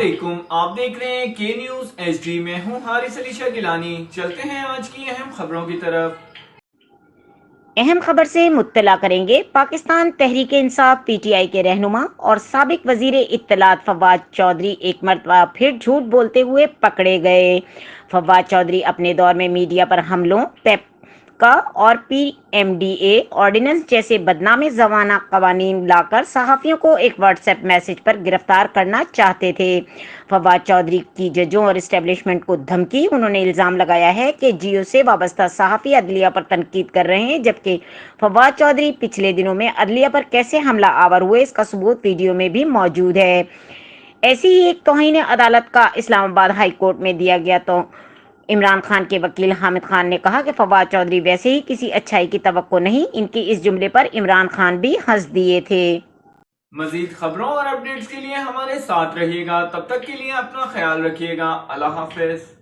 علیکم، آپ دیکھ رہے ہیں کے نیوز ایچ ڈی میں ہوں حارث علی شاہ گیلانی۔ چلتے ہیں آج کی اہم خبروں کی طرف۔ اہم خبر سے مطلع کریں گے۔ Pakistan Tehreek Insaf P T I کے رہنما اور سابق وزیر اطلاعات فواد چودھری ایک مرتبہ پھر جھوٹ بولتے ہوئے پکڑے گئے۔ فواد چودھری اپنے دور میں میڈیا پر حملوں، پیپکا اور P M D A ordinance جیسے بدنام زمانہ قوانین لا کر صحافیوں کو ایک واٹس ایپ میسج پر گرفتار کرنا چاہتے تھے۔ فواد چودھری کی ججوں اور اسٹیبلشمنٹ کو دھمکی۔ انہوں نے الزام لگایا ہے کہ جیو سے وابستہ صحافی عدلیہ پر تنقید کر رہے ہیں، جبکہ فواد چودھری پچھلے دنوں میں عدلیہ پر کیسے حملہ آور ہوئے اس کا ثبوت ویڈیو میں بھی موجود ہے۔ ایسی ہی ایک توہین عدالت کا اسلام آباد ہائی کورٹ میں دیا گیا تو عمران خان کے وکیل حامد خان نے کہا کہ فواد چودھری ویسے ہی کسی اچھائی کی توقع نہیں۔ ان کی اس جملے پر عمران خان بھی ہنس دیے تھے۔ مزید خبروں اور اپڈیٹس کے لیے ہمارے ساتھ رہیے گا، تب تک کے لیے اپنا خیال رکھیے گا۔ اللہ حافظ۔